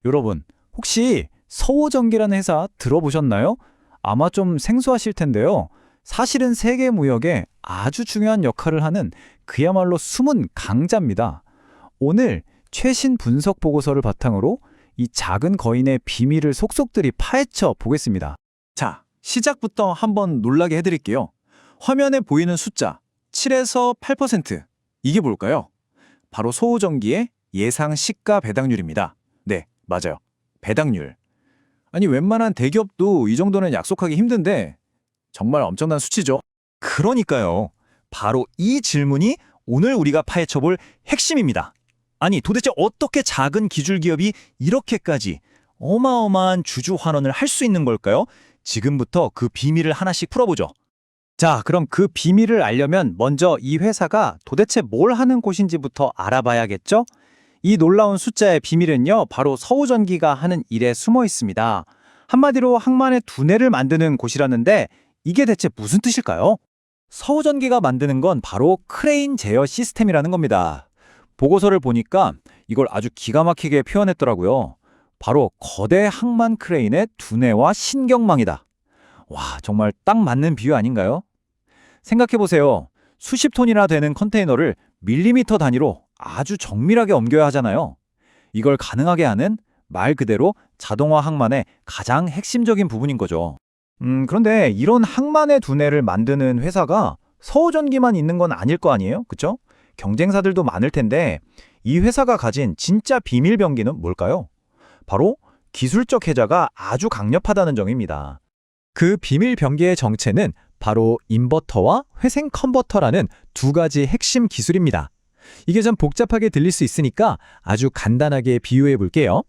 여러분, 혹시 서호전기라는 회사 들어보셨나요? 아마 좀 생소하실 텐데요. 사실은 세계 무역에 아주 중요한 역할을 하는 그야말로 숨은 강자입니다. 오늘 최신 분석 보고서를 바탕으로 이 작은 거인의 비밀을 속속들이 파헤쳐 보겠습니다. 자, 시작부터 한번 놀라게 해드릴게요. 화면에 보이는 숫자 7에서 8%. 이게 뭘까요? 바로 소호전기의 예상 시가 배당률입니다. 네, 맞아요. 배당률. 아니, 웬만한 대기업도 이 정도는 약속하기 힘든데 정말 엄청난 수치죠. 그러니까요. 바로 이 질문이 오늘 우리가 파헤쳐볼 핵심입니다. 아니, 도대체 어떻게 작은 기술 기업이 이렇게까지 어마어마한 주주 환원을 할 수 있는 걸까요? 지금부터 그 비밀을 하나씩 풀어보죠. 자, 그럼 그 비밀을 알려면 먼저 이 회사가 도대체 뭘 하는 곳인지부터 알아봐야겠죠? 이 놀라운 숫자의 비밀은요, 바로 서우전기가 하는 일에 숨어 있습니다. 한마디로 항만의 두뇌를 만드는 곳이라는데 이게 대체 무슨 뜻일까요? 서우전기가 만드는 건 바로 크레인 제어 시스템이라는 겁니다. 보고서를 보니까 이걸 아주 기가 막히게 표현했더라고요. 바로 거대 항만 크레인의 두뇌와 신경망이다. 와, 정말 딱 맞는 비유 아닌가요? 생각해보세요. 수십 톤이나 되는 컨테이너를 밀리미터 단위로 아주 정밀하게 옮겨야 하잖아요. 이걸 가능하게 하는 말 그대로 자동화 항만의 가장 핵심적인 부분인 거죠. 그런데 이런 항만의 두뇌를 만드는 회사가 서우전기만 있는 건 아닐 거 아니에요? 그쵸? 경쟁사들도 많을 텐데 이 회사가 가진 진짜 비밀 병기는 뭘까요? 바로 기술적 해자가 아주 강력하다는 점입니다. 그 비밀 병기의 정체는 바로 인버터와 회생 컨버터라는 두 가지 핵심 기술입니다. 이게 좀 복잡하게 들릴 수 있으니까 아주 간단하게 비유해 볼게요.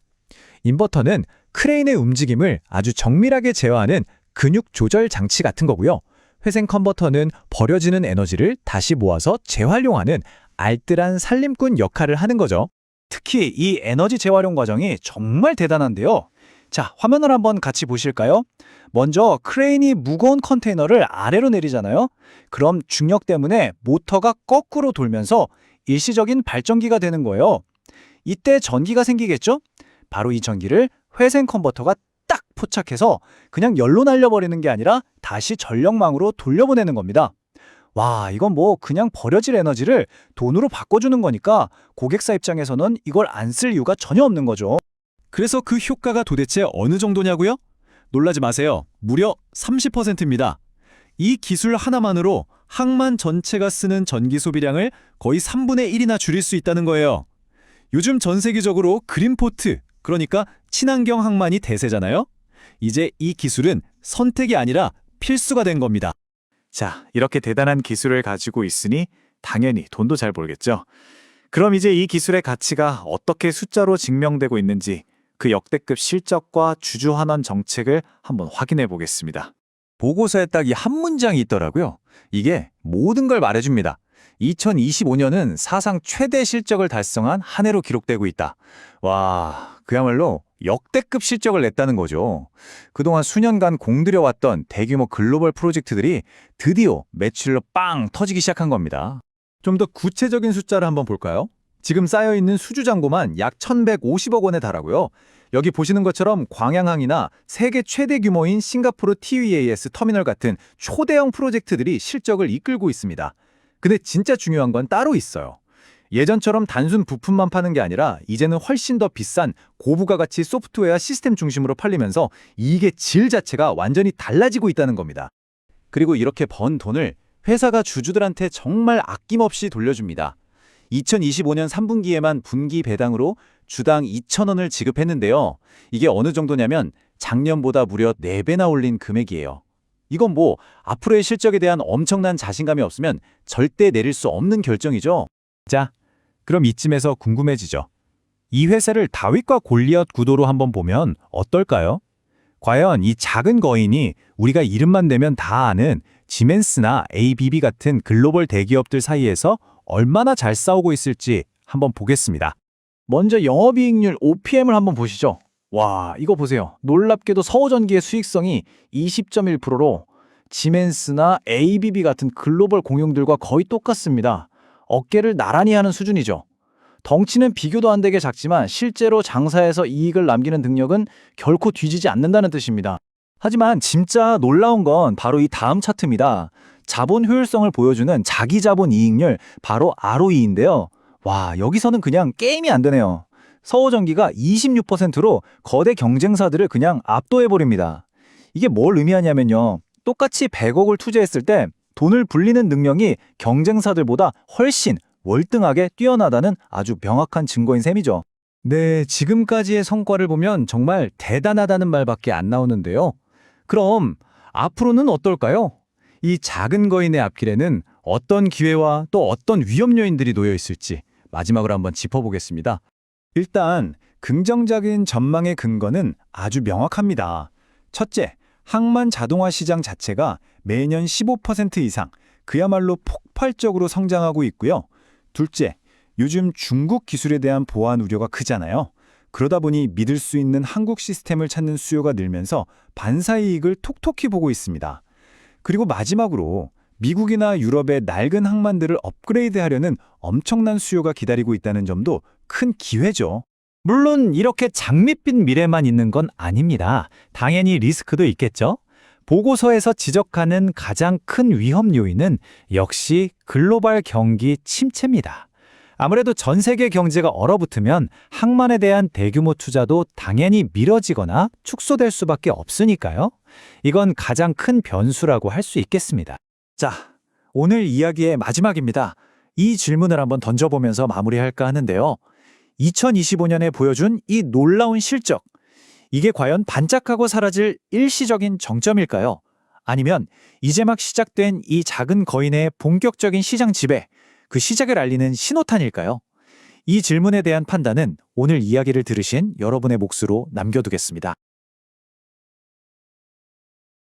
인버터는 크레인의 움직임을 아주 정밀하게 제어하는 근육 조절 장치 같은 거고요. 회생 컨버터는 버려지는 에너지를 다시 모아서 재활용하는 알뜰한 살림꾼 역할을 하는 거죠. 특히 이 에너지 재활용 과정이 정말 대단한데요. 자, 화면을 한번 같이 보실까요? 먼저 크레인이 무거운 컨테이너를 아래로 내리잖아요. 그럼 중력 때문에 모터가 거꾸로 돌면서 일시적인 발전기가 되는 거예요. 이때 전기가 생기겠죠? 바로 이 전기를 회생 컨버터가 딱 포착해서 그냥 열로 날려버리는 게 아니라 다시 전력망으로 돌려보내는 겁니다. 와, 이건 뭐 그냥 버려질 에너지를 돈으로 바꿔주는 거니까 고객사 입장에서는 이걸 안 쓸 이유가 전혀 없는 거죠. 그래서 그 효과가 도대체 어느 정도냐고요? 놀라지 마세요. 무려 30%입니다. 이 기술 하나만으로 항만 전체가 쓰는 전기 소비량을 거의 3분의 1이나 줄일 수 있다는 거예요. 요즘 전 세계적으로 그린포트, 그러니까 친환경 항만이 대세잖아요. 이제 이 기술은 선택이 아니라 필수가 된 겁니다. 자, 이렇게 대단한 기술을 가지고 있으니 당연히 돈도 잘 벌겠죠. 그럼 이제 이 기술의 가치가 어떻게 숫자로 증명되고 있는지 그 역대급 실적과 주주 환원 정책을 한번 확인해 보겠습니다. 보고서에 딱 이 한 문장이 있더라고요. 이게 모든 걸 말해줍니다. 2025년은 사상 최대 실적을 달성한 한 해로 기록되고 있다. 와, 그야말로 역대급 실적을 냈다는 거죠. 그동안 수년간 공들여왔던 대규모 글로벌 프로젝트들이 드디어 매출로 빵 터지기 시작한 겁니다. 좀 더 구체적인 숫자를 한번 볼까요? 지금 쌓여있는 수주 잔고만 약 1,150억 원에 달하고요. 여기 보시는 것처럼 광양항이나 세계 최대 규모인 싱가포르 TWAS 터미널 같은 초대형 프로젝트들이 실적을 이끌고 있습니다. 근데 진짜 중요한 건 따로 있어요. 예전처럼 단순 부품만 파는 게 아니라 이제는 훨씬 더 비싼 고부가 가치 소프트웨어 시스템 중심으로 팔리면서 이게 질 자체가 완전히 달라지고 있다는 겁니다. 그리고 이렇게 번 돈을 회사가 주주들한테 정말 아낌없이 돌려줍니다. 2025년 3분기에만 분기 배당으로 주당 2,000원을 지급했는데요. 이게 어느 정도냐면 작년보다 무려 4배나 올린 금액이에요. 이건 뭐 앞으로의 실적에 대한 엄청난 자신감이 없으면 절대 내릴 수 없는 결정이죠. 자, 그럼 이쯤에서 궁금해지죠. 이 회사를 다윗과 골리앗 구도로 한번 보면 어떨까요? 과연 이 작은 거인이 우리가 이름만 대면 다 아는 지멘스나 ABB 같은 글로벌 대기업들 사이에서 얼마나 잘 싸우고 있을지 한번 보겠습니다. 먼저 영업이익률 OPM을 한번 보시죠. 와, 이거 보세요. 놀랍게도 서호전기의 수익성이 20.1%로 지멘스나 ABB 같은 글로벌 공룡들과 거의 똑같습니다. 어깨를 나란히 하는 수준이죠. 덩치는 비교도 안 되게 작지만 실제로 장사에서 이익을 남기는 능력은 결코 뒤지지 않는다는 뜻입니다. 하지만 진짜 놀라운 건 바로 이 다음 차트입니다. 자본 효율성을 보여주는 자기 자본 이익률, 바로 ROE인데요. 와, 여기서는 그냥 게임이 안 되네요. 서호전기가 26%로 거대 경쟁사들을 그냥 압도해버립니다. 이게 뭘 의미하냐면요. 똑같이 100억을 투자했을 때 돈을 불리는 능력이 경쟁사들보다 훨씬 월등하게 뛰어나다는 아주 명확한 증거인 셈이죠. 네, 지금까지의 성과를 보면 정말 대단하다는 말밖에 안 나오는데요. 그럼 앞으로는 어떨까요? 이 작은 거인의 앞길에는 어떤 기회와 또 어떤 위험 요인들이 놓여 있을지 마지막으로 한번 짚어보겠습니다. 일단 긍정적인 전망의 근거는 아주 명확합니다. 첫째, 항만 자동화 시장 자체가 매년 15% 이상, 그야말로 폭발적으로 성장하고 있고요. 둘째, 요즘 중국 기술에 대한 보안 우려가 크잖아요. 그러다 보니 믿을 수 있는 한국 시스템을 찾는 수요가 늘면서 반사이익을 톡톡히 보고 있습니다. 그리고 마지막으로 미국이나 유럽의 낡은 항만들을 업그레이드하려는 엄청난 수요가 기다리고 있다는 점도 큰 기회죠. 물론 이렇게 장밋빛 미래만 있는 건 아닙니다. 당연히 리스크도 있겠죠. 보고서에서 지적하는 가장 큰 위험 요인은 역시 글로벌 경기 침체입니다. 아무래도 전 세계 경제가 얼어붙으면 항만에 대한 대규모 투자도 당연히 미뤄지거나 축소될 수밖에 없으니까요. 이건 가장 큰 변수라고 할 수 있겠습니다. 자, 오늘 이야기의 마지막입니다. 이 질문을 한번 던져보면서 마무리할까 하는데요. 2025년에 보여준 이 놀라운 실적, 이게 과연 반짝하고 사라질 일시적인 정점일까요? 아니면 이제 막 시작된 이 작은 거인의 본격적인 시장 지배, 그 시작을 알리는 신호탄일까요? 이 질문에 대한 판단은 오늘 이야기를 들으신 여러분의 몫으로 남겨두겠습니다.